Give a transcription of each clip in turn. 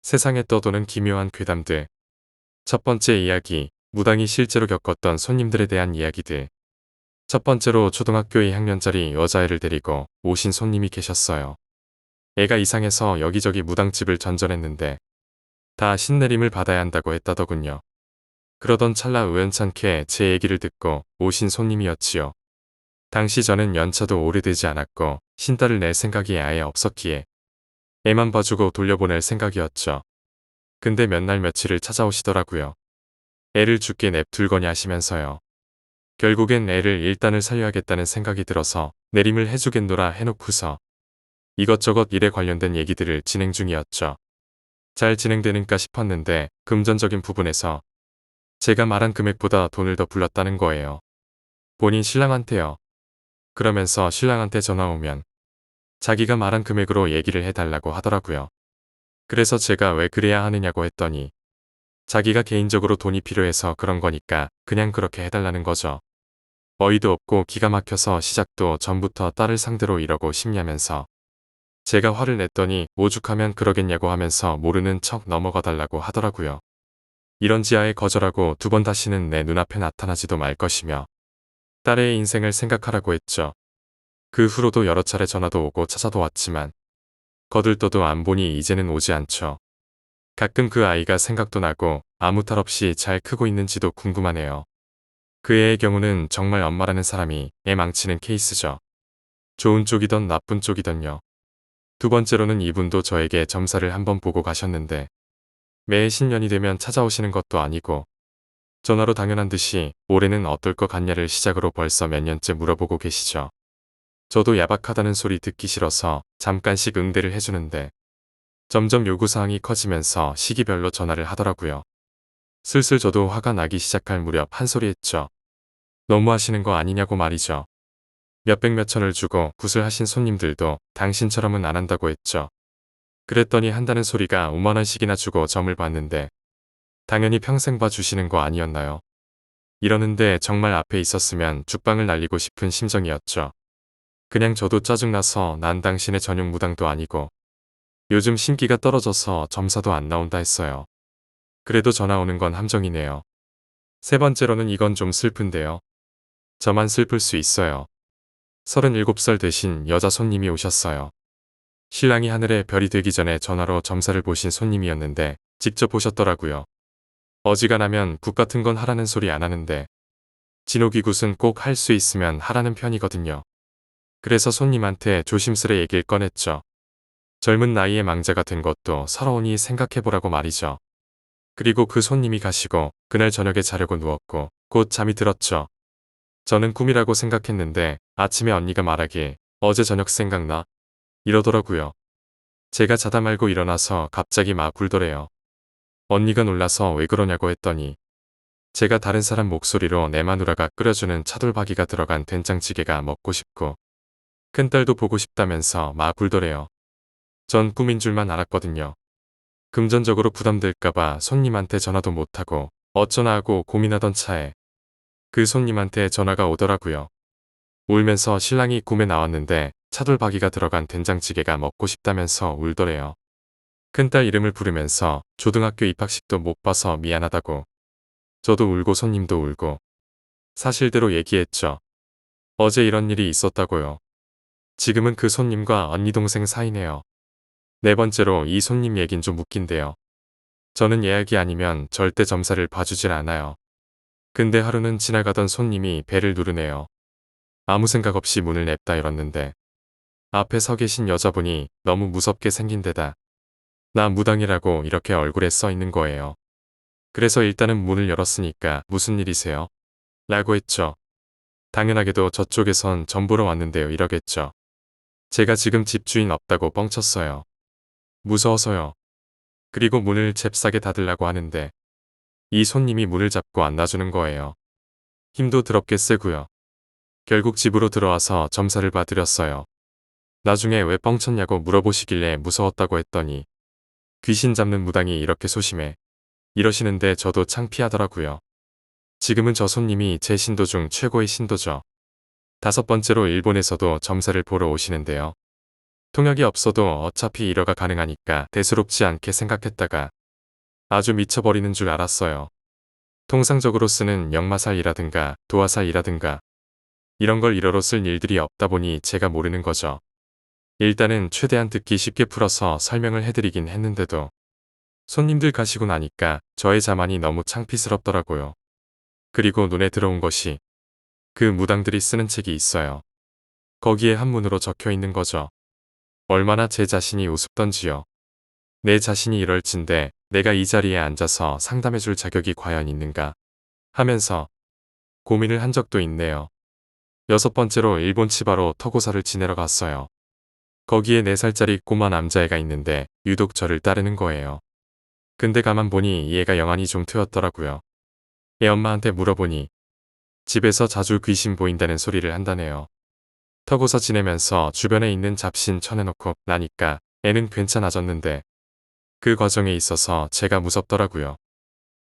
세상에 떠도는 기묘한 괴담들. 첫 번째 이야기, 무당이 실제로 겪었던 손님들에 대한 이야기들. 첫 번째로 초등학교 2학년짜리 여자애를 데리고 오신 손님이 계셨어요. 애가 이상해서 여기저기 무당집을 전전했는데 다 신내림을 받아야 한다고 했다더군요. 그러던 찰나 우연찮게 제 얘기를 듣고 오신 손님이었지요. 당시 저는 연차도 오래되지 않았고 신따를 낼 생각이 아예 없었기에 애만 봐주고 돌려보낼 생각이었죠. 근데 몇 날 며칠을 찾아오시더라고요. 애를 죽게 냅둘거냐 하시면서요. 결국엔 애를 일단을 살려야겠다는 생각이 들어서 내림을 해주겠노라 해놓고서 이것저것 일에 관련된 얘기들을 진행 중이었죠. 잘 진행되는가 싶었는데 금전적인 부분에서 제가 말한 금액보다 돈을 더 불렀다는 거예요. 본인 신랑한테요. 그러면서 신랑한테 전화 오면 자기가 말한 금액으로 얘기를 해달라고 하더라고요. 그래서 제가 왜 그래야 하느냐고 했더니 자기가 개인적으로 돈이 필요해서 그런 거니까 그냥 그렇게 해달라는 거죠. 어이도 없고 기가 막혀서 시작도 전부터 딸을 상대로 이러고 싶냐면서 제가 화를 냈더니 오죽하면 그러겠냐고 하면서 모르는 척 넘어가 달라고 하더라고요. 이런 지하에 거절하고 두 번 다시는 내 눈앞에 나타나지도 말 것이며 딸의 인생을 생각하라고 했죠. 그 후로도 여러 차례 전화도 오고 찾아도 왔지만 거들떠도 안 보니 이제는 오지 않죠. 가끔 그 아이가 생각도 나고 아무 탈 없이 잘 크고 있는지도 궁금하네요. 그 애의 경우는 정말 엄마라는 사람이 애 망치는 케이스죠. 좋은 쪽이던 나쁜 쪽이던요. 두 번째로는 이분도 저에게 점사를 한번 보고 가셨는데 매해 신년이 되면 찾아오시는 것도 아니고 전화로 당연한 듯이 올해는 어떨 것 같냐를 시작으로 벌써 몇 년째 물어보고 계시죠. 저도 야박하다는 소리 듣기 싫어서 잠깐씩 응대를 해주는데 점점 요구사항이 커지면서 시기별로 전화를 하더라고요. 슬슬 저도 화가 나기 시작할 무렵 한 소리 했죠. 너무하시는 거 아니냐고 말이죠. 몇백 몇천을 주고 굿을 하신 손님들도 당신처럼은 안 한다고 했죠. 그랬더니 한다는 소리가 5만원씩이나 주고 점을 봤는데 당연히 평생 봐주시는 거 아니었나요? 이러는데 정말 앞에 있었으면 죽방을 날리고 싶은 심정이었죠. 그냥 저도 짜증나서 난 당신의 전용 무당도 아니고 요즘 신기가 떨어져서 점사도 안 나온다 했어요. 그래도 전화 오는 건 함정이네요. 세 번째로는 이건 좀 슬픈데요. 저만 슬플 수 있어요. 37살 되신 여자 손님이 오셨어요. 신랑이 하늘에 별이 되기 전에 전화로 점사를 보신 손님이었는데 직접 보셨더라고요. 어지간하면 굿 같은 건 하라는 소리 안 하는데 진호기굿은 꼭 할 수 있으면 하라는 편이거든요. 그래서 손님한테 조심스레 얘기를 꺼냈죠. 젊은 나이에 망자가 된 것도 서러우니 생각해보라고 말이죠. 그리고 그 손님이 가시고 그날 저녁에 자려고 누웠고 곧 잠이 들었죠. 저는 꿈이라고 생각했는데 아침에 언니가 말하길 어제 저녁 생각나? 이러더라고요. 제가 자다 말고 일어나서 갑자기 막 울더래요. 언니가 놀라서 왜 그러냐고 했더니 제가 다른 사람 목소리로 내 마누라가 끓여주는 차돌박이가 들어간 된장찌개가 먹고 싶고 큰딸도 보고 싶다면서 막 울더래요. 전 꿈인 줄만 알았거든요. 금전적으로 부담될까봐 손님한테 전화도 못하고 어쩌나 하고 고민하던 차에 그 손님한테 전화가 오더라고요. 울면서 신랑이 꿈에 나왔는데 차돌박이가 들어간 된장찌개가 먹고 싶다면서 울더래요. 큰딸 이름을 부르면서 초등학교 입학식도 못 봐서 미안하다고. 저도 울고 손님도 울고 사실대로 얘기했죠. 어제 이런 일이 있었다고요. 지금은 그 손님과 언니 동생 사이네요. 네 번째로 이 손님 얘긴 좀 웃긴데요. 저는 예약이 아니면 절대 점사를 봐주질 않아요. 근데 하루는 지나가던 손님이 벨을 누르네요. 아무 생각 없이 문을 냅다 열었는데 앞에 서 계신 여자분이 너무 무섭게 생긴 데다 나 무당이라고 이렇게 얼굴에 써 있는 거예요. 그래서 일단은 문을 열었으니까 무슨 일이세요? 라고 했죠. 당연하게도 저쪽에선 점 보러 왔는데요 이러겠죠. 제가 지금 집주인 없다고 뻥쳤어요. 무서워서요. 그리고 문을 잽싸게 닫으려고 하는데 이 손님이 문을 잡고 안 놔주는 거예요. 힘도 더럽게 세고요. 결국 집으로 들어와서 점사를 봐드렸어요. 나중에 왜 뻥쳤냐고 물어보시길래 무서웠다고 했더니 귀신 잡는 무당이 이렇게 소심해. 이러시는데 저도 창피하더라고요. 지금은 저 손님이 제 신도 중 최고의 신도죠. 다섯 번째로 일본에서도 점사를 보러 오시는데요. 통역이 없어도 어차피 일어가 가능하니까 대수롭지 않게 생각했다가 아주 미쳐버리는 줄 알았어요. 통상적으로 쓰는 역마살이라든가 도화살이라든가 이런 걸 일어로 쓸 일들이 없다 보니 제가 모르는 거죠. 일단은 최대한 듣기 쉽게 풀어서 설명을 해드리긴 했는데도 손님들 가시고 나니까 저의 자만이 너무 창피스럽더라고요. 그리고 눈에 들어온 것이 그 무당들이 쓰는 책이 있어요. 거기에 한문으로 적혀 있는 거죠. 얼마나 제 자신이 우습던지요. 내 자신이 이럴 진데 내가 이 자리에 앉아서 상담해줄 자격이 과연 있는가 하면서 고민을 한 적도 있네요. 6번째로 일본 치바로 터고사를 지내러 갔어요. 거기에 4살짜리 꼬마 남자애가 있는데 유독 저를 따르는 거예요. 근데 가만 보니 얘가 영안이 좀 트였더라고요. 애 엄마한테 물어보니 집에서 자주 귀신 보인다는 소리를 한다네요. 터고사 지내면서 주변에 있는 잡신 쳐내놓고 나니까 애는 괜찮아졌는데 그 과정에 있어서 제가 무섭더라고요.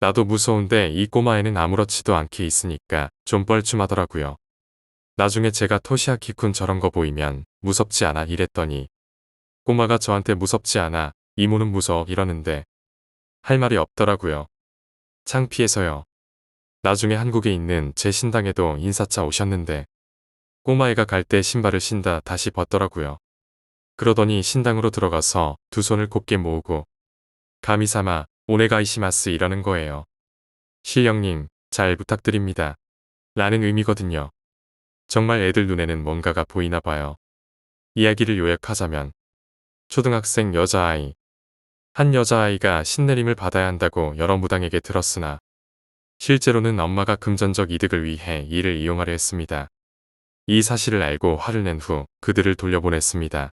나도 무서운데 이 꼬마애는 아무렇지도 않게 있으니까 좀 뻘쭘하더라고요. 나중에 제가 토시아키쿤 저런 거 보이면 무섭지 않아 이랬더니 꼬마가 저한테 무섭지 않아 이모는 무서워 이러는데 할 말이 없더라고요. 창피해서요. 나중에 한국에 있는 제 신당에도 인사차 오셨는데 꼬마애가 갈 때 신발을 신다 다시 벗더라고요. 그러더니 신당으로 들어가서 두 손을 곱게 모으고 가미사마 오네가이시마스 이러는 거예요. 실령님 잘 부탁드립니다. 라는 의미거든요. 정말 애들 눈에는 뭔가가 보이나 봐요. 이야기를 요약하자면 초등학생 여자아이 한 여자아이가 신내림을 받아야 한다고 여러 무당에게 들었으나 실제로는 엄마가 금전적 이득을 위해 이를 이용하려 했습니다. 이 사실을 알고 화를 낸 후 그들을 돌려보냈습니다.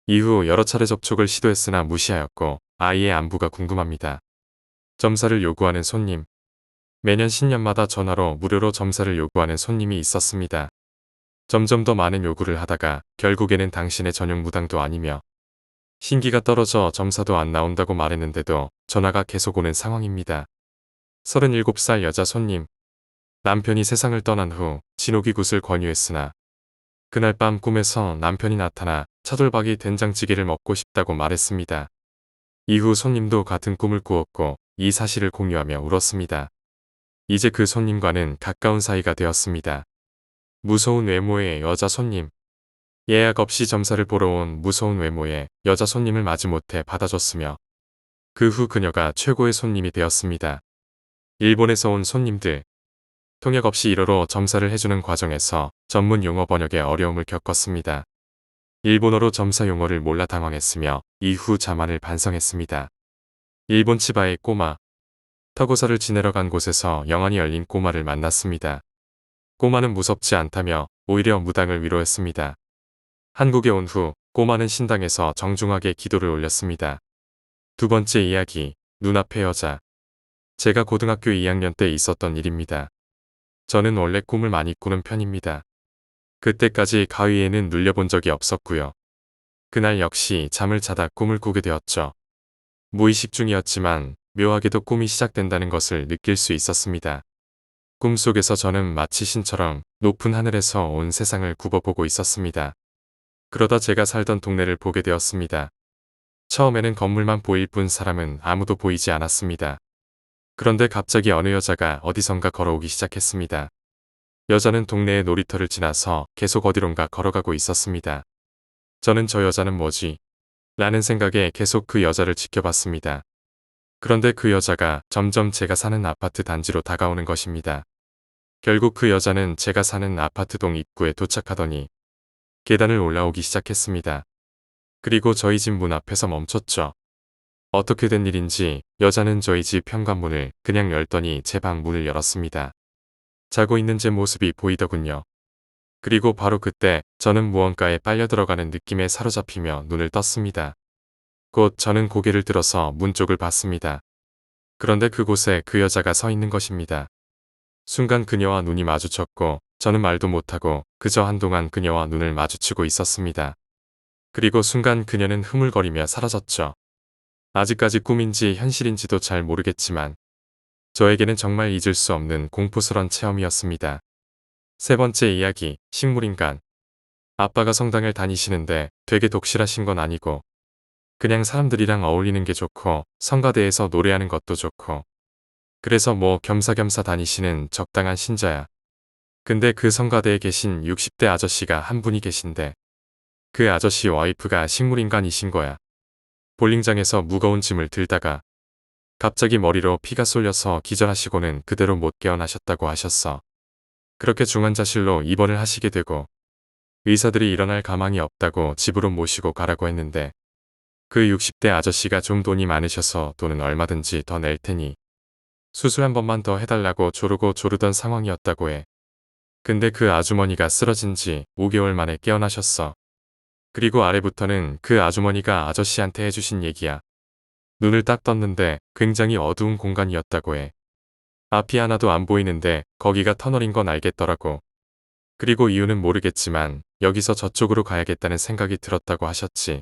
이후 여러 차례 접촉을 시도했으나 무시하였고 아이의 안부가 궁금합니다. 점사를 요구하는 손님. 매년 신년마다 전화로 무료로 점사를 요구하는 손님이 있었습니다. 점점 더 많은 요구를 하다가 결국에는 당신의 전용 무당도 아니며 신기가 떨어져 점사도 안 나온다고 말했는데도 전화가 계속 오는 상황입니다. 37살 여자 손님. 남편이 세상을 떠난 후 진호기굿을 권유했으나 그날 밤 꿈에서 남편이 나타나 차돌박이 된장찌개를 먹고 싶다고 말했습니다. 이후 손님도 같은 꿈을 꾸었고 이 사실을 공유하며 울었습니다. 이제 그 손님과는 가까운 사이가 되었습니다. 무서운 외모의 여자 손님. 예약 없이 점사를 보러 온 무서운 외모의 여자 손님을 마지못해 받아줬으며 그 후 그녀가 최고의 손님이 되었습니다. 일본에서 온 손님들. 통역 없이 일어로 점사를 해주는 과정에서 전문 용어 번역에 어려움을 겪었습니다. 일본어로 점사 용어를 몰라 당황했으며 이후 자만을 반성했습니다. 일본 치바의 꼬마. 터고사를 지내러 간 곳에서 영안이 열린 꼬마를 만났습니다. 꼬마는 무섭지 않다며 오히려 무당을 위로했습니다. 한국에 온 후 꼬마는 신당에서 정중하게 기도를 올렸습니다. 두 번째 이야기, 눈앞의 여자. 제가 고등학교 2학년 때 있었던 일입니다. 저는 원래 꿈을 많이 꾸는 편입니다. 그때까지 가위에는 눌려본 적이 없었고요. 그날 역시 잠을 자다 꿈을 꾸게 되었죠. 무의식 중이었지만 묘하게도 꿈이 시작된다는 것을 느낄 수 있었습니다. 꿈속에서 저는 마치 신처럼 높은 하늘에서 온 세상을 굽어보고 있었습니다. 그러다 제가 살던 동네를 보게 되었습니다. 처음에는 건물만 보일 뿐 사람은 아무도 보이지 않았습니다. 그런데 갑자기 어느 여자가 어디선가 걸어오기 시작했습니다. 여자는 동네의 놀이터를 지나서 계속 어디론가 걸어가고 있었습니다. 저는 저 여자는 뭐지? 라는 생각에 계속 그 여자를 지켜봤습니다. 그런데 그 여자가 점점 제가 사는 아파트 단지로 다가오는 것입니다. 결국 그 여자는 제가 사는 아파트 동 입구에 도착하더니 계단을 올라오기 시작했습니다. 그리고 저희 집 문 앞에서 멈췄죠. 어떻게 된 일인지 여자는 저희 집 현관문을 그냥 열더니 제 방 문을 열었습니다. 자고 있는 제 모습이 보이더군요. 그리고 바로 그때 저는 무언가에 빨려 들어가는 느낌에 사로잡히며 눈을 떴습니다. 곧 저는 고개를 들어서 문 쪽을 봤습니다. 그런데 그곳에 그 여자가 서 있는 것입니다. 순간 그녀와 눈이 마주쳤고 저는 말도 못하고 그저 한동안 그녀와 눈을 마주치고 있었습니다. 그리고 순간 그녀는 흐물거리며 사라졌죠. 아직까지 꿈인지 현실인지도 잘 모르겠지만 저에게는 정말 잊을 수 없는 공포스런 체험이었습니다. 세 번째 이야기, 식물인간. 아빠가 성당을 다니시는데 되게 독실하신 건 아니고 그냥 사람들이랑 어울리는 게 좋고 성가대에서 노래하는 것도 좋고 그래서 뭐 겸사겸사 다니시는 적당한 신자야. 근데 그 성가대에 계신 60대 아저씨가 한 분이 계신데 그 아저씨 와이프가 식물인간이신 거야. 볼링장에서 무거운 짐을 들다가 갑자기 머리로 피가 쏠려서 기절하시고는 그대로 못 깨어나셨다고 하셨어. 그렇게 중환자실로 입원을 하시게 되고 의사들이 일어날 가망이 없다고 집으로 모시고 가라고 했는데 그 60대 아저씨가 좀 돈이 많으셔서 돈은 얼마든지 더 낼 테니 수술 한 번만 더 해달라고 조르고 조르던 상황이었다고 해. 근데 그 아주머니가 쓰러진 지 5개월 만에 깨어나셨어. 그리고 아래부터는 그 아주머니가 아저씨한테 해주신 얘기야. 눈을 딱 떴는데 굉장히 어두운 공간이었다고 해. 앞이 하나도 안 보이는데 거기가 터널인 건 알겠더라고. 그리고 이유는 모르겠지만 여기서 저쪽으로 가야겠다는 생각이 들었다고 하셨지.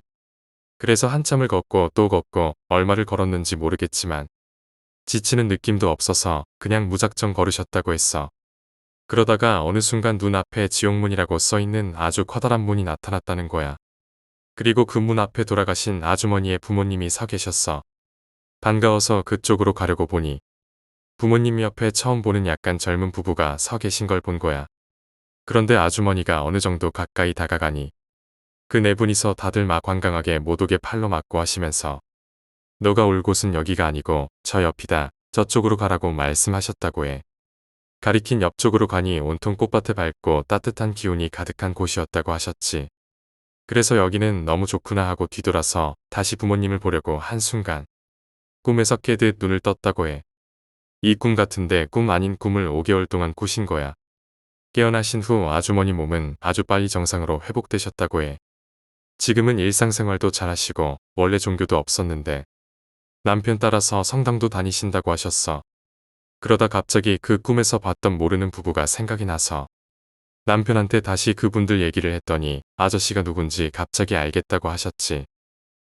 그래서 한참을 걷고 또 걷고 얼마를 걸었는지 모르겠지만 지치는 느낌도 없어서 그냥 무작정 걸으셨다고 했어. 그러다가 어느 순간 눈앞에 지옥문이라고 써있는 아주 커다란 문이 나타났다는 거야. 그리고 그 문 앞에 돌아가신 아주머니의 부모님이 서 계셨어. 반가워서 그쪽으로 가려고 보니 부모님 옆에 처음 보는 약간 젊은 부부가 서 계신 걸 본 거야. 그런데 아주머니가 어느 정도 가까이 다가가니 그 네 분이서 다들 막 완강하게 못 오게 팔로 막고 하시면서 너가 올 곳은 여기가 아니고 저 옆이다. 저쪽으로 가라고 말씀하셨다고 해. 가리킨 옆쪽으로 가니 온통 꽃밭에 밝고 따뜻한 기운이 가득한 곳이었다고 하셨지. 그래서 여기는 너무 좋구나 하고 뒤돌아서 다시 부모님을 보려고 한순간 꿈에서 깨듯 눈을 떴다고 해. 이 꿈 같은데 꿈 아닌 꿈을 5개월 동안 꾸신 거야. 깨어나신 후 아주머니 몸은 아주 빨리 정상으로 회복되셨다고 해. 지금은 일상생활도 잘하시고 원래 종교도 없었는데 남편 따라서 성당도 다니신다고 하셨어. 그러다 갑자기 그 꿈에서 봤던 모르는 부부가 생각이 나서 남편한테 다시 그분들 얘기를 했더니 아저씨가 누군지 갑자기 알겠다고 하셨지.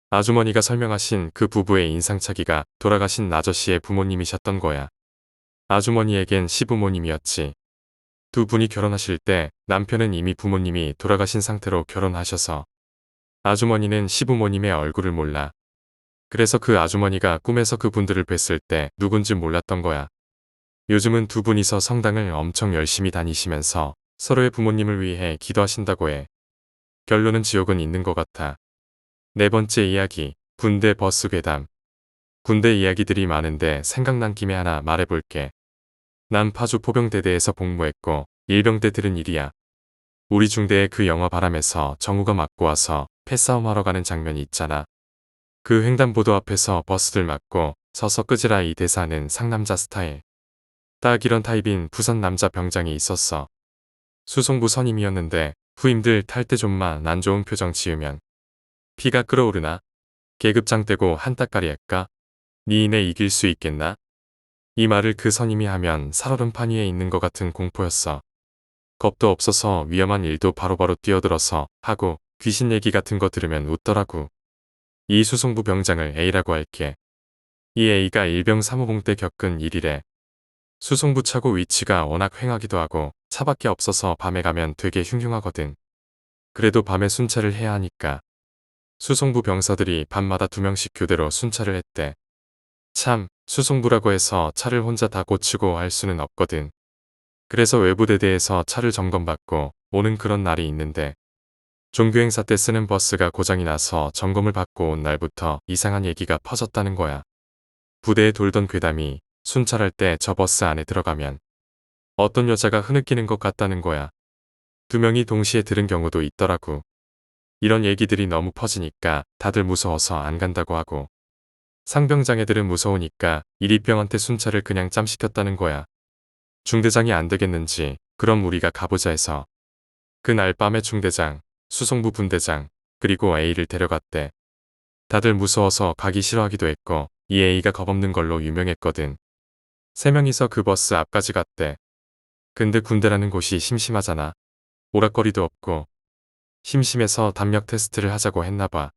아주머니가 설명하신 그 부부의 인상착의가 돌아가신 아저씨의 부모님이셨던 거야. 아주머니에겐 시부모님이었지. 두 분이 결혼하실 때 남편은 이미 부모님이 돌아가신 상태로 결혼하셔서 아주머니는 시부모님의 얼굴을 몰라. 그래서 그 아주머니가 꿈에서 그분들을 뵀을 때 누군지 몰랐던 거야. 요즘은 두 분이서 성당을 엄청 열심히 다니시면서 서로의 부모님을 위해 기도하신다고 해. 결론은 지옥은 있는 것 같아. 네 번째 이야기, 군대 버스 괴담. 군대 이야기들이 많은데 생각난 김에 하나 말해볼게. 난 파주 포병대대에서 복무했고 일병대 들은 일이야. 우리 중대에 그 영화 바람에서 정우가 맞고 와서 패싸움하러 가는 장면이 있잖아. 그 횡단보도 앞에서 버스들 맞고 서서 끄지라 이 대사는 상남자 스타일. 딱 이런 타입인 부산 남자 병장이 있었어. 수송부 선임이었는데 후임들 탈 때 좀만 안 좋은 표정 지으면 피가 끓어오르나? 계급장 떼고 한따까리 할까? 니네 이길 수 있겠나? 이 말을 그 선임이 하면 살얼음판 위에 있는 것 같은 공포였어. 겁도 없어서 위험한 일도 바로바로 뛰어들어서 하고 귀신 얘기 같은 거 들으면 웃더라고. 이 수송부 병장을 A라고 할게. 이 A가 일병 사무봉 때 겪은 일이래. 수송부 차고 위치가 워낙 횡하기도 하고 차밖에 없어서 밤에 가면 되게 흉흉하거든. 그래도 밤에 순찰을 해야 하니까 수송부 병사들이 밤마다 2명씩 교대로 순찰을 했대. 참, 수송부라고 해서 차를 혼자 다 고치고 할 수는 없거든. 그래서 외부 대대에서 차를 점검받고 오는 그런 날이 있는데 종교행사 때 쓰는 버스가 고장이 나서 점검을 받고 온 날부터 이상한 얘기가 퍼졌다는 거야. 부대에 돌던 괴담이 순찰할 때 저 버스 안에 들어가면 어떤 여자가 흐느끼는 것 같다는 거야. 2명이 동시에 들은 경우도 있더라고. 이런 얘기들이 너무 퍼지니까 다들 무서워서 안 간다고 하고 상병장 애들은 무서우니까 이리병한테 순찰을 그냥 짬시켰다는 거야. 중대장이 안 되겠는지 그럼 우리가 가보자 해서 그날 밤에 중대장, 수송부 분대장, 그리고 A를 데려갔대. 다들 무서워서 가기 싫어하기도 했고 이 A가 겁없는 걸로 유명했거든. 3명이서 그 버스 앞까지 갔대. 근데 군대라는 곳이 심심하잖아. 오락거리도 없고 심심해서 담력 테스트를 하자고 했나봐.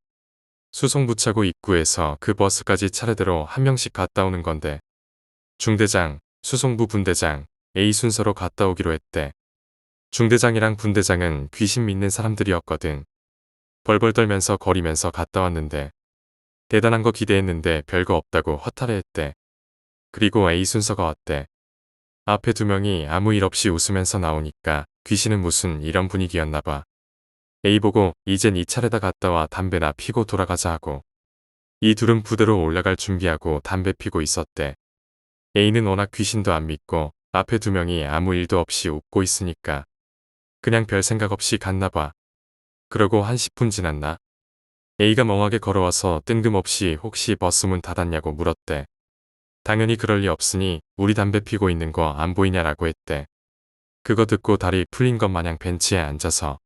수송부 차고 입구에서 그 버스까지 차례대로 한 명씩 갔다 오는 건데 중대장, 수송부 분대장, A 순서로 갔다 오기로 했대. 중대장이랑 분대장은 귀신 믿는 사람들이었거든. 벌벌 떨면서 거리면서 갔다 왔는데 대단한 거 기대했는데 별거 없다고 허탈해했대. 그리고 A 순서가 왔대. 앞에 두 명이 아무 일 없이 웃으면서 나오니까 귀신은 무슨 이런 분위기였나 봐. A 보고 이젠 이 차례다 갔다 와 담배나 피고 돌아가자 하고. 이 둘은 부대로 올라갈 준비하고 담배 피고 있었대. A는 워낙 귀신도 안 믿고 앞에 두 명이 아무 일도 없이 웃고 있으니까 그냥 별 생각 없이 갔나 봐. 그러고 한 10분 지났나? A가 멍하게 걸어와서 뜬금없이 혹시 버스 문 닫았냐고 물었대. 당연히 그럴 리 없으니 우리 담배 피고 있는 거 안 보이냐라고 했대. 그거 듣고 다리 풀린 것 마냥 벤치에 앉아서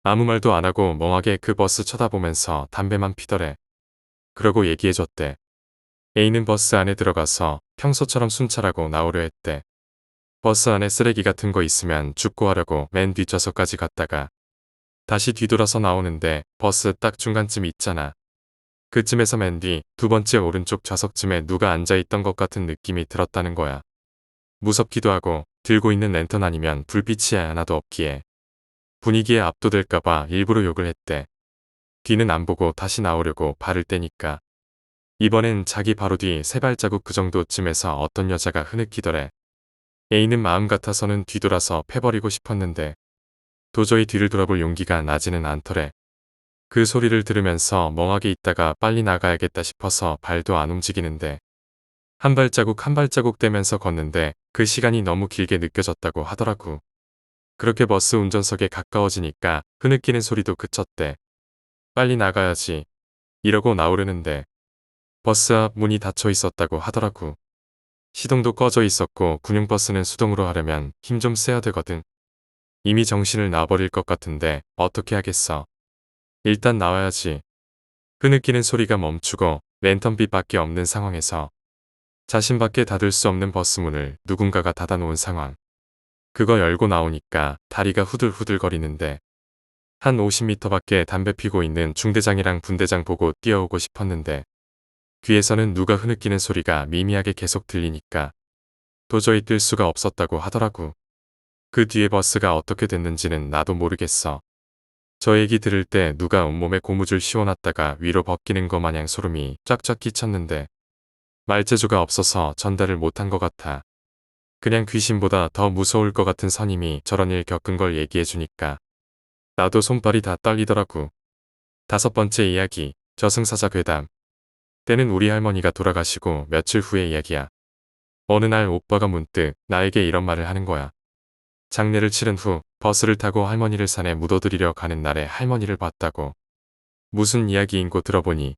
아무 말도 안 하고 멍하게 그 버스 쳐다보면서 담배만 피더래. 그러고 얘기해줬대. A는 버스 안에 들어가서 평소처럼 순찰하고 나오려 했대. 버스 안에 쓰레기 같은 거 있으면 줍고 하려고 맨 뒷좌석까지 갔다가 다시 뒤돌아서 나오는데 버스 딱 중간쯤 있잖아. 그쯤에서 맨 뒤 두 번째 오른쪽 좌석쯤에 누가 앉아있던 것 같은 느낌이 들었다는 거야. 무섭기도 하고 들고 있는 랜턴 아니면 불빛이 하나도 없기에 분위기에 압도될까봐 일부러 욕을 했대. 뒤는 안 보고 다시 나오려고 발을 떼니까 이번엔 자기 바로 뒤 세 발자국 그 정도쯤에서 어떤 여자가 흐느끼더래. A는 마음 같아서는 뒤돌아서 패버리고 싶었는데 도저히 뒤를 돌아볼 용기가 나지는 않더래. 그 소리를 들으면서 멍하게 있다가 빨리 나가야겠다 싶어서 발도 안 움직이는데 한 발자국 한 발자국 떼면서 걷는데 그 시간이 너무 길게 느껴졌다고 하더라고. 그렇게 버스 운전석에 가까워지니까 흐느끼는 소리도 그쳤대. 빨리 나가야지. 이러고 나오려는데 버스 앞 문이 닫혀 있었다고 하더라고. 시동도 꺼져 있었고 군용버스는 수동으로 하려면 힘 좀 써야 되거든. 이미 정신을 놔버릴 것 같은데 어떻게 하겠어. 일단 나와야지. 흐느끼는 소리가 멈추고 랜턴빛밖에 없는 상황에서 자신밖에 닫을 수 없는 버스 문을 누군가가 닫아놓은 상황. 그거 열고 나오니까 다리가 후들후들거리는데 한 50m밖에 담배 피고 있는 중대장이랑 분대장 보고 뛰어오고 싶었는데 귀에서는 누가 흐느끼는 소리가 미미하게 계속 들리니까 도저히 뛸 수가 없었다고 하더라고. 그 뒤에 버스가 어떻게 됐는지는 나도 모르겠어. 저 얘기 들을 때 누가 온몸에 고무줄 씌워놨다가 위로 벗기는 거 마냥 소름이 쫙쫙 끼쳤는데 말재주가 없어서 전달을 못한 것 같아. 그냥 귀신보다 더 무서울 것 같은 선임이 저런 일 겪은 걸 얘기해주니까 나도 손발이 다 떨리더라고. 5번째 이야기, 저승사자 괴담. 때는 우리 할머니가 돌아가시고 며칠 후의 이야기야. 어느 날 오빠가 문득 나에게 이런 말을 하는 거야. 장례를 치른 후 버스를 타고 할머니를 산에 묻어드리려 가는 날에 할머니를 봤다고. 무슨 이야기인고 들어보니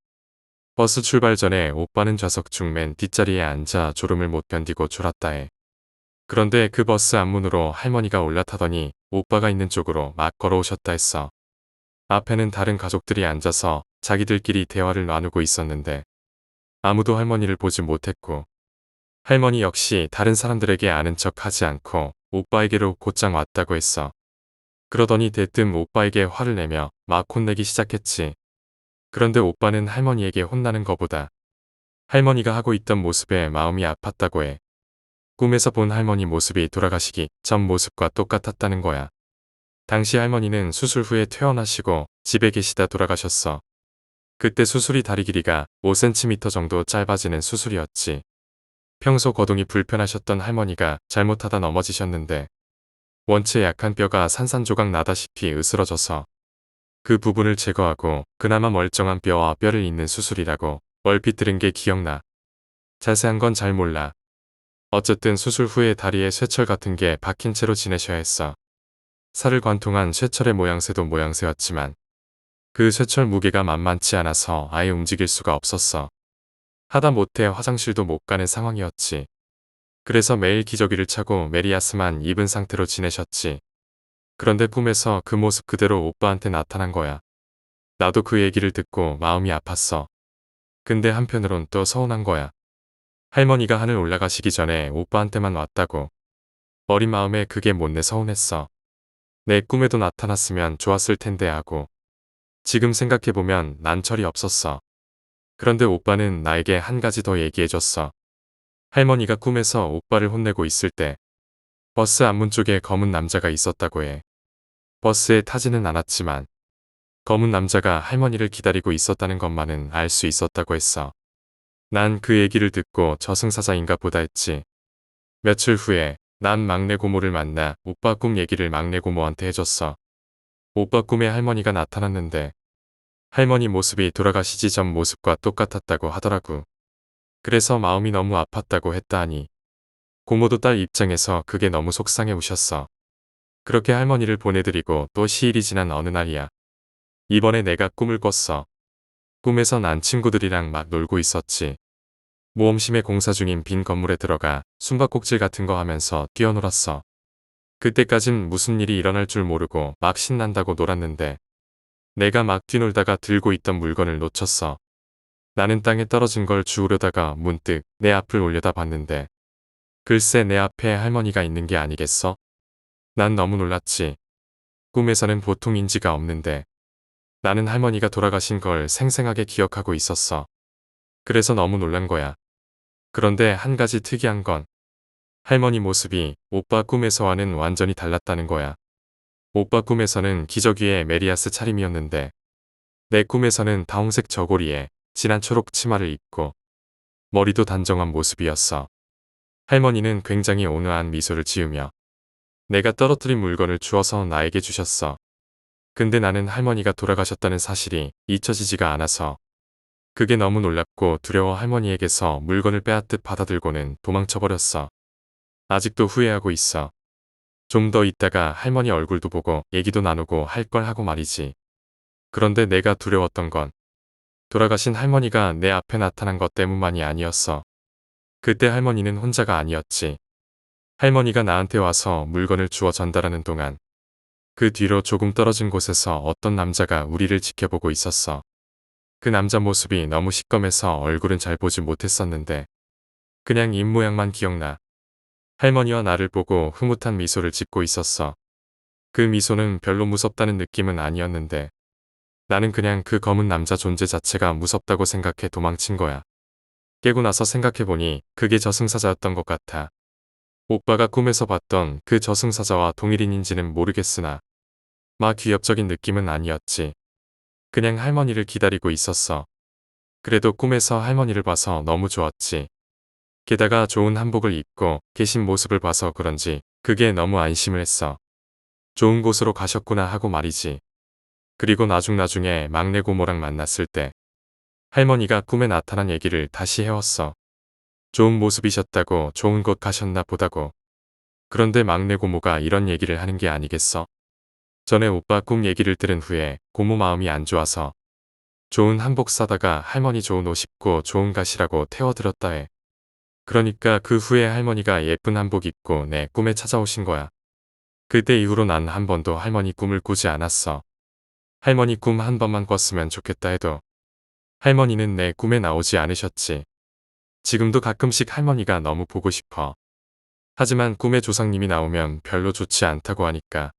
버스 출발 전에 오빠는 좌석 중 맨 뒷자리에 앉아 졸음을 못 견디고 졸았다 해. 그런데 그 버스 앞문으로 할머니가 올라타더니 오빠가 있는 쪽으로 막 걸어오셨다 했어. 앞에는 다른 가족들이 앉아서 자기들끼리 대화를 나누고 있었는데 아무도 할머니를 보지 못했고 할머니 역시 다른 사람들에게 아는 척 하지 않고 오빠에게로 곧장 왔다고 했어. 그러더니 대뜸 오빠에게 화를 내며 막 혼내기 시작했지. 그런데 오빠는 할머니에게 혼나는 것보다 할머니가 하고 있던 모습에 마음이 아팠다고 해. 꿈에서 본 할머니 모습이 돌아가시기 전 모습과 똑같았다는 거야. 당시 할머니는 수술 후에 퇴원하시고 집에 계시다 돌아가셨어. 그때 수술이 다리 길이가 5cm 정도 짧아지는 수술이었지. 평소 거동이 불편하셨던 할머니가 잘못하다 넘어지셨는데 원체 약한 뼈가 산산조각 나다시피 으스러져서 그 부분을 제거하고 그나마 멀쩡한 뼈와 뼈를 잇는 수술이라고 얼핏 들은 게 기억나. 자세한 건 잘 몰라. 어쨌든 수술 후에 다리에 쇠철 같은 게 박힌 채로 지내셔야 했어. 살을 관통한 쇠철의 모양새도 모양새였지만 그 쇠철 무게가 만만치 않아서 아예 움직일 수가 없었어. 하다못해 화장실도 못 가는 상황이었지. 그래서 매일 기저귀를 차고 메리야스만 입은 상태로 지내셨지. 그런데 꿈에서 그 모습 그대로 오빠한테 나타난 거야. 나도 그 얘기를 듣고 마음이 아팠어. 근데 한편으론 또 서운한 거야. 할머니가 하늘 올라가시기 전에 오빠한테만 왔다고. 어린 마음에 그게 못내 서운했어. 내 꿈에도 나타났으면 좋았을 텐데 하고. 지금 생각해보면 난 철이 없었어. 그런데 오빠는 나에게 한 가지 더 얘기해줬어. 할머니가 꿈에서 오빠를 혼내고 있을 때 버스 앞문 쪽에 검은 남자가 있었다고 해. 버스에 타지는 않았지만 검은 남자가 할머니를 기다리고 있었다는 것만은 알 수 있었다고 했어. 난 그 얘기를 듣고 저승사자인가 보다 했지. 며칠 후에 난 막내 고모를 만나 오빠 꿈 얘기를 막내 고모한테 해줬어. 오빠 꿈에 할머니가 나타났는데 할머니 모습이 돌아가시기 전 모습과 똑같았다고 하더라고. 그래서 마음이 너무 아팠다고 했다 하니 고모도 딸 입장에서 그게 너무 속상해 우셨어. 그렇게 할머니를 보내드리고 또 시일이 지난 어느 날이야. 이번에 내가 꿈을 꿨어. 꿈에서 난 친구들이랑 막 놀고 있었지. 모험심에 공사 중인 빈 건물에 들어가 숨바꼭질 같은 거 하면서 뛰어놀았어. 그때까진 무슨 일이 일어날 줄 모르고 막 신난다고 놀았는데 내가 막 뛰놀다가 들고 있던 물건을 놓쳤어. 나는 땅에 떨어진 걸 주우려다가 문득 내 앞을 올려다 봤는데 글쎄 내 앞에 할머니가 있는 게 아니겠어? 난 너무 놀랐지. 꿈에서는 보통 인지가 없는데 나는 할머니가 돌아가신 걸 생생하게 기억하고 있었어. 그래서 너무 놀란 거야. 그런데 한 가지 특이한 건 할머니 모습이 오빠 꿈에서와는 완전히 달랐다는 거야. 오빠 꿈에서는 기저귀에 메리아스 차림이었는데 내 꿈에서는 다홍색 저고리에 진한 초록 치마를 입고 머리도 단정한 모습이었어. 할머니는 굉장히 온화한 미소를 지으며 내가 떨어뜨린 물건을 주워서 나에게 주셨어. 근데 나는 할머니가 돌아가셨다는 사실이 잊혀지지가 않아서 그게 너무 놀랍고 두려워 할머니에게서 물건을 빼앗듯 받아들고는 도망쳐버렸어. 아직도 후회하고 있어. 좀 더 있다가 할머니 얼굴도 보고 얘기도 나누고 할 걸 하고 말이지. 그런데 내가 두려웠던 건 돌아가신 할머니가 내 앞에 나타난 것 때문만이 아니었어. 그때 할머니는 혼자가 아니었지. 할머니가 나한테 와서 물건을 주워 전달하는 동안 그 뒤로 조금 떨어진 곳에서 어떤 남자가 우리를 지켜보고 있었어. 그 남자 모습이 너무 시꺼매서 얼굴은 잘 보지 못했었는데 그냥 입모양만 기억나. 할머니와 나를 보고 흐뭇한 미소를 짓고 있었어. 그 미소는 별로 무섭다는 느낌은 아니었는데 나는 그냥 그 검은 남자 존재 자체가 무섭다고 생각해 도망친 거야. 깨고 나서 생각해보니 그게 저승사자였던 것 같아. 오빠가 꿈에서 봤던 그 저승사자와 동일인인지는 모르겠으나 막 위협적인 느낌은 아니었지. 그냥 할머니를 기다리고 있었어. 그래도 꿈에서 할머니를 봐서 너무 좋았지. 게다가 좋은 한복을 입고 계신 모습을 봐서 그런지 그게 너무 안심을 했어. 좋은 곳으로 가셨구나 하고 말이지. 그리고 나중에 막내 고모랑 만났을 때 할머니가 꿈에 나타난 얘기를 다시 해왔어. 좋은 모습이셨다고 좋은 곳 가셨나 보다고. 그런데 막내 고모가 이런 얘기를 하는 게 아니겠어? 전에 오빠 꿈 얘기를 들은 후에 고모 마음이 안 좋아서 좋은 한복 사다가 할머니 좋은 옷 입고 좋은 가시라고 태워드렸다 해. 그러니까 그 후에 할머니가 예쁜 한복 입고 내 꿈에 찾아오신 거야. 그때 이후로 난 한 번도 할머니 꿈을 꾸지 않았어. 할머니 꿈 한 번만 꿨으면 좋겠다 해도 할머니는 내 꿈에 나오지 않으셨지. 지금도 가끔씩 할머니가 너무 보고 싶어. 하지만 꿈에 조상님이 나오면 별로 좋지 않다고 하니까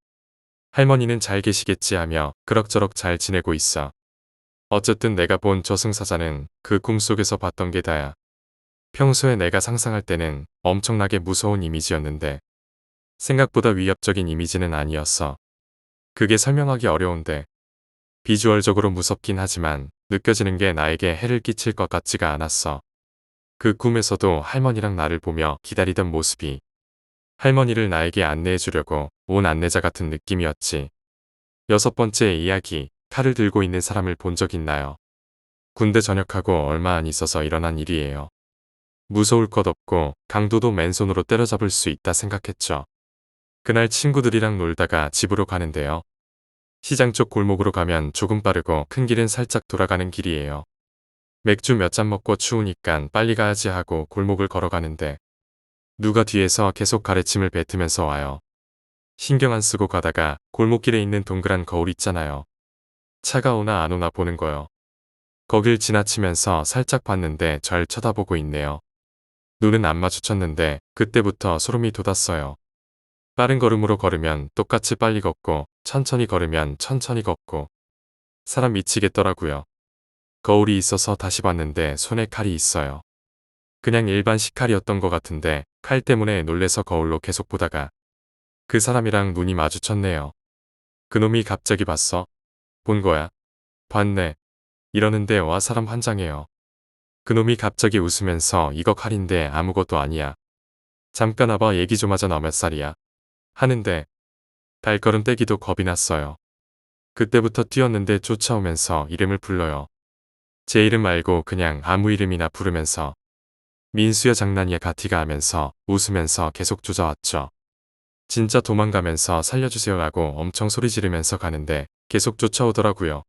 할머니는 잘 계시겠지 하며 그럭저럭 잘 지내고 있어. 어쨌든 내가 본 저승사자는 그 꿈속에서 봤던 게 다야. 평소에 내가 상상할 때는 엄청나게 무서운 이미지였는데 생각보다 위협적인 이미지는 아니었어. 그게 설명하기 어려운데 비주얼적으로 무섭긴 하지만 느껴지는 게 나에게 해를 끼칠 것 같지가 않았어. 그 꿈에서도 할머니랑 나를 보며 기다리던 모습이 할머니를 나에게 안내해 주려고 온 안내자 같은 느낌이었지. 6번째 이야기, 칼을 들고 있는 사람을 본 적 있나요? 군대 전역하고 얼마 안 있어서 일어난 일이에요. 무서울 것 없고 강도도 맨손으로 때려잡을 수 있다 생각했죠. 그날 친구들이랑 놀다가 집으로 가는데요. 시장 쪽 골목으로 가면 조금 빠르고 큰 길은 살짝 돌아가는 길이에요. 맥주 몇 잔 먹고 추우니깐 빨리 가야지 하고 골목을 걸어가는데 누가 뒤에서 계속 가래침을 뱉으면서 와요. 신경 안 쓰고 가다가 골목길에 있는 동그란 거울 있잖아요. 차가 오나 안 오나 보는 거요. 거길 지나치면서 살짝 봤는데 절 쳐다보고 있네요. 눈은 안 마주쳤는데 그때부터 소름이 돋았어요. 빠른 걸음으로 걸으면 똑같이 빨리 걷고 천천히 걸으면 천천히 걷고 사람 미치겠더라고요. 거울이 있어서 다시 봤는데 손에 칼이 있어요. 그냥 일반 식칼이었던 것 같은데 칼 때문에 놀래서 거울로 계속 보다가 그 사람이랑 눈이 마주쳤네요. 그놈이 갑자기 봤어? 본 거야? 봤네. 이러는데 와 사람 환장해요. 그놈이 갑자기 웃으면서 이거 칼인데 아무것도 아니야. 잠깐 와봐 얘기 좀 하자 너 몇 살이야? 하는데 발걸음 떼기도 겁이 났어요. 그때부터 뛰었는데 쫓아오면서 이름을 불러요. 제 이름 말고 그냥 아무 이름이나 부르면서 민수야 장난이야 가티가 하면서 웃으면서 계속 쫓아왔죠. 진짜 도망가면서 살려주세요라고 엄청 소리 지르면서 가는데 계속 쫓아오더라고요.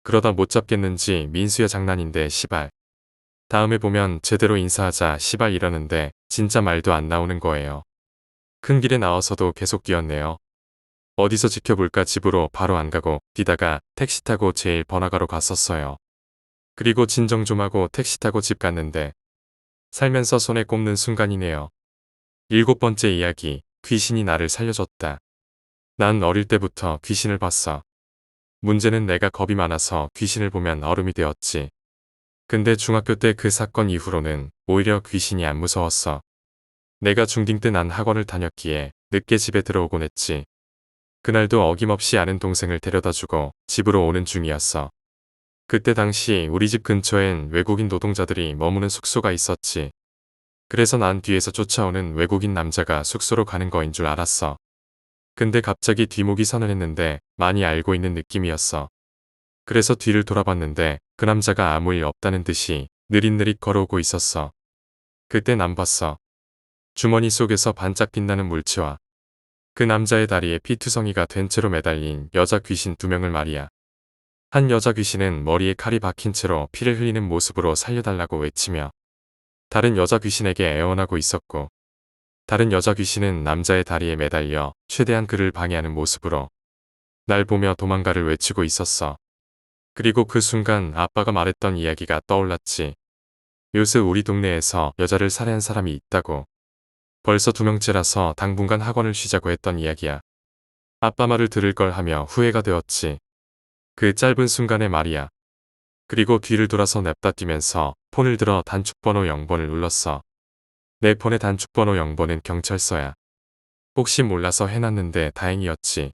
그러다 못 잡겠는지 민수야 장난인데 시발. 다음에 보면 제대로 인사하자 시발 이러는데 진짜 말도 안 나오는 거예요. 큰 길에 나와서도 계속 뛰었네요. 어디서 지켜볼까 집으로 바로 안 가고 뛰다가 택시 타고 제일 번화가로 갔었어요. 그리고 진정 좀 하고 택시 타고 집 갔는데 살면서 손에 꼽는 순간이네요. 7번째 이야기, 귀신이 나를 살려줬다. 난 어릴 때부터 귀신을 봤어. 문제는 내가 겁이 많아서 귀신을 보면 얼음이 되었지. 근데 중학교 때 그 사건 이후로는 오히려 귀신이 안 무서웠어. 내가 중딩 때 난 학원을 다녔기에 늦게 집에 들어오곤 했지. 그날도 어김없이 아는 동생을 데려다주고 집으로 오는 중이었어. 그때 당시 우리 집 근처엔 외국인 노동자들이 머무는 숙소가 있었지. 그래서 난 뒤에서 쫓아오는 외국인 남자가 숙소로 가는 거인 줄 알았어. 근데 갑자기 뒷목이 서늘했는데 많이 알고 있는 느낌이었어. 그래서 뒤를 돌아봤는데 그 남자가 아무 일 없다는 듯이 느릿느릿 걸어오고 있었어. 그때 난 봤어. 주머니 속에서 반짝 빛나는 물체와 그 남자의 다리에 피투성이가 된 채로 매달린 여자 귀신 2명을 말이야. 한 여자 귀신은 머리에 칼이 박힌 채로 피를 흘리는 모습으로 살려달라고 외치며 다른 여자 귀신에게 애원하고 있었고 다른 여자 귀신은 남자의 다리에 매달려 최대한 그를 방해하는 모습으로 날 보며 도망가를 외치고 있었어. 그리고 그 순간 아빠가 말했던 이야기가 떠올랐지. 요새 우리 동네에서 여자를 살해한 사람이 있다고. 벌써 2명째라서 당분간 학원을 쉬자고 했던 이야기야. 아빠 말을 들을 걸 하며 후회가 되었지. 그 짧은 순간에 말이야. 그리고 뒤를 돌아서 냅다 뛰면서 폰을 들어 단축번호 0번을 눌렀어. 내 폰의 단축번호 0번은 경찰서야. 혹시 몰라서 해놨는데 다행이었지.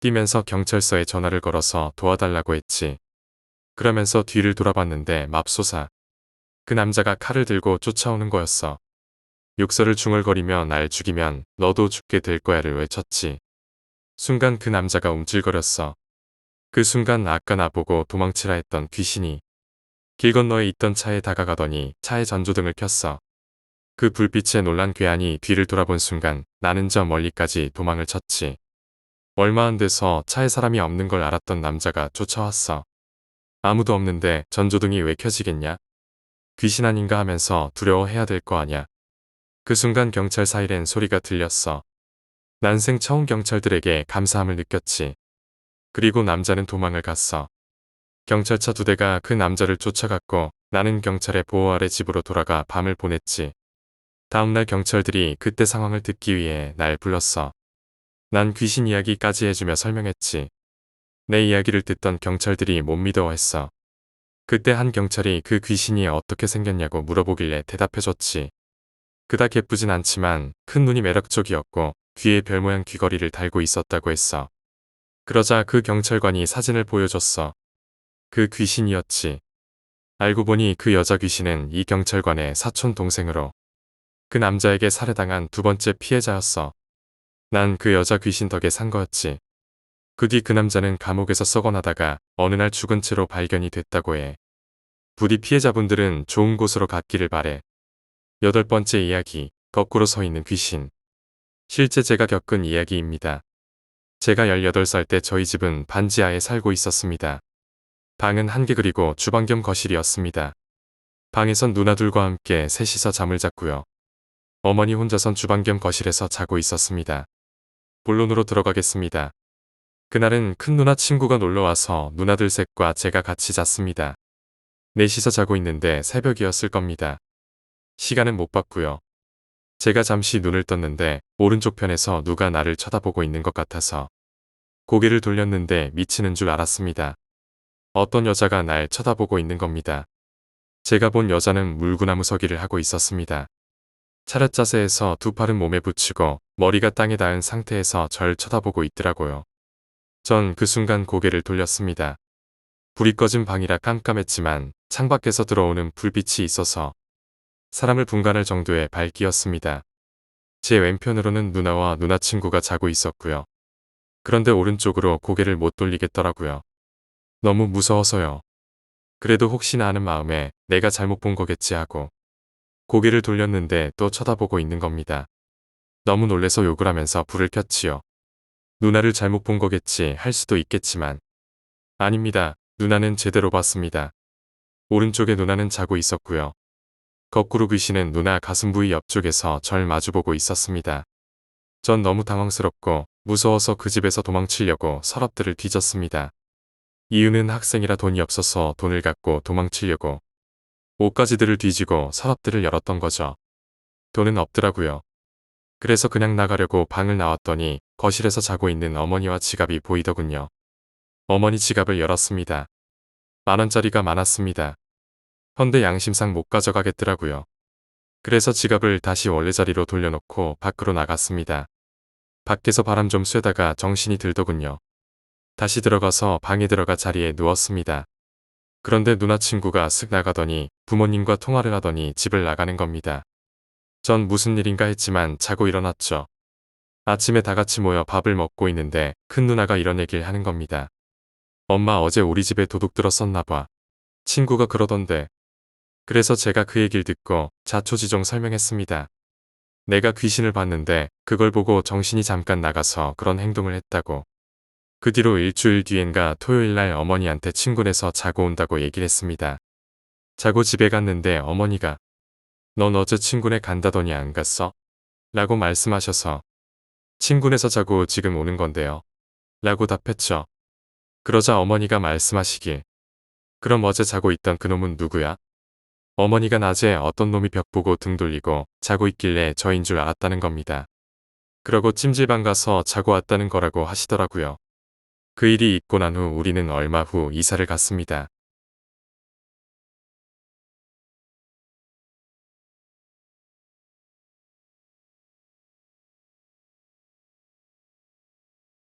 뛰면서 경찰서에 전화를 걸어서 도와달라고 했지. 그러면서 뒤를 돌아봤는데 맙소사. 그 남자가 칼을 들고 쫓아오는 거였어. 욕설을 중얼거리며 날 죽이면 너도 죽게 될 거야를 외쳤지. 순간 그 남자가 움찔거렸어. 그 순간 아까 나보고 도망치라 했던 귀신이 길 건너에 있던 차에 다가가더니 차의 전조등을 켰어. 그 불빛에 놀란 괴한이 뒤를 돌아본 순간 나는 저 멀리까지 도망을 쳤지. 얼마 안 돼서 차에 사람이 없는 걸 알았던 남자가 쫓아왔어. 아무도 없는데 전조등이 왜 켜지겠냐? 귀신 아닌가 하면서 두려워해야 될 거 아냐. 그 순간 경찰 사이렌 소리가 들렸어. 난생 처음 경찰들에게 감사함을 느꼈지. 그리고 남자는 도망을 갔어. 경찰차 2대가 그 남자를 쫓아갔고 나는 경찰의 보호 아래 집으로 돌아가 밤을 보냈지. 다음날 경찰들이 그때 상황을 듣기 위해 날 불렀어. 난 귀신 이야기까지 해주며 설명했지. 내 이야기를 듣던 경찰들이 못 믿어했어. 그때 한 경찰이 그 귀신이 어떻게 생겼냐고 물어보길래 대답해줬지. 그닥 예쁘진 않지만 큰 눈이 매력적이었고 귀에 별 모양 귀걸이를 달고 있었다고 했어. 그러자 그 경찰관이 사진을 보여줬어. 그 귀신이었지. 알고 보니 그 여자 귀신은 이 경찰관의 사촌 동생으로 그 남자에게 살해당한 2번째 피해자였어. 난 그 여자 귀신 덕에 산 거였지. 그 뒤 그 남자는 감옥에서 썩어나다가 어느 날 죽은 채로 발견이 됐다고 해. 부디 피해자분들은 좋은 곳으로 갔기를 바래. 8번째 이야기, 거꾸로 서 있는 귀신. 실제 제가 겪은 이야기입니다. 제가 18살 때 저희 집은 반지하에 살고 있었습니다. 방은 1개 그리고 주방 겸 거실이었습니다. 방에선 누나들과 함께 셋이서 잠을 잤고요. 어머니 혼자선 주방 겸 거실에서 자고 있었습니다. 본론으로 들어가겠습니다. 그날은 큰 누나 친구가 놀러와서 누나들 셋과 제가 같이 잤습니다. 넷이서 자고 있는데 새벽이었을 겁니다. 시간은 못 봤고요. 제가 잠시 눈을 떴는데 오른쪽 편에서 누가 나를 쳐다보고 있는 것 같아서 고개를 돌렸는데 미치는 줄 알았습니다. 어떤 여자가 날 쳐다보고 있는 겁니다. 제가 본 여자는 물구나무 서기를 하고 있었습니다. 차렷 자세에서 두 팔은 몸에 붙이고 머리가 땅에 닿은 상태에서 절 쳐다보고 있더라고요. 전 그 순간 고개를 돌렸습니다. 불이 꺼진 방이라 깜깜했지만 창밖에서 들어오는 불빛이 있어서 사람을 분간할 정도의 밝기였습니다. 제 왼편으로는 누나와 누나 친구가 자고 있었고요. 그런데 오른쪽으로 고개를 못 돌리겠더라고요. 너무 무서워서요. 그래도 혹시나 하는 마음에 내가 잘못 본 거겠지 하고 고개를 돌렸는데 또 쳐다보고 있는 겁니다. 너무 놀래서 욕을 하면서 불을 켰지요. 누나를 잘못 본 거겠지 할 수도 있겠지만 아닙니다. 누나는 제대로 봤습니다. 오른쪽에 누나는 자고 있었고요. 거꾸로 귀신은 누나 가슴 부위 옆쪽에서 절 마주보고 있었습니다. 전 너무 당황스럽고 무서워서 그 집에서 도망치려고 서랍들을 뒤졌습니다. 이유는 학생이라 돈이 없어서 돈을 갖고 도망치려고 옷가지들을 뒤지고 서랍들을 열었던 거죠. 돈은 없더라고요. 그래서 그냥 나가려고 방을 나왔더니 거실에서 자고 있는 어머니와 지갑이 보이더군요. 어머니 지갑을 열었습니다. 10,000원짜리가 많았습니다. 헌데 양심상 못 가져가겠더라고요. 그래서 지갑을 다시 원래 자리로 돌려놓고 밖으로 나갔습니다. 밖에서 바람 좀 쐬다가 정신이 들더군요. 다시 들어가서 방에 들어가 자리에 누웠습니다. 그런데 누나 친구가 쓱 나가더니 부모님과 통화를 하더니 집을 나가는 겁니다. 전 무슨 일인가 했지만 자고 일어났죠. 아침에 다 같이 모여 밥을 먹고 있는데 큰 누나가 이런 얘기를 하는 겁니다. 엄마 어제 우리 집에 도둑 들었었나 봐. 친구가 그러던데. 그래서 제가 그 얘기를 듣고 자초지종 설명했습니다. 내가 귀신을 봤는데 그걸 보고 정신이 잠깐 나가서 그런 행동을 했다고. 그 뒤로 일주일 뒤엔가 토요일날 어머니한테 친구네서 자고 온다고 얘기를 했습니다. 자고 집에 갔는데 어머니가 넌 어제 친구네 간다더니 안 갔어? 라고 말씀하셔서 친구네서 자고 지금 오는 건데요. 라고 답했죠. 그러자 어머니가 말씀하시길 그럼 어제 자고 있던 그놈은 누구야? 어머니가 낮에 어떤 놈이 벽 보고 등 돌리고 자고 있길래 저인 줄 알았다는 겁니다. 그러고 찜질방 가서 자고 왔다는 거라고 하시더라고요. 그 일이 있고 난 후 우리는 얼마 후 이사를 갔습니다.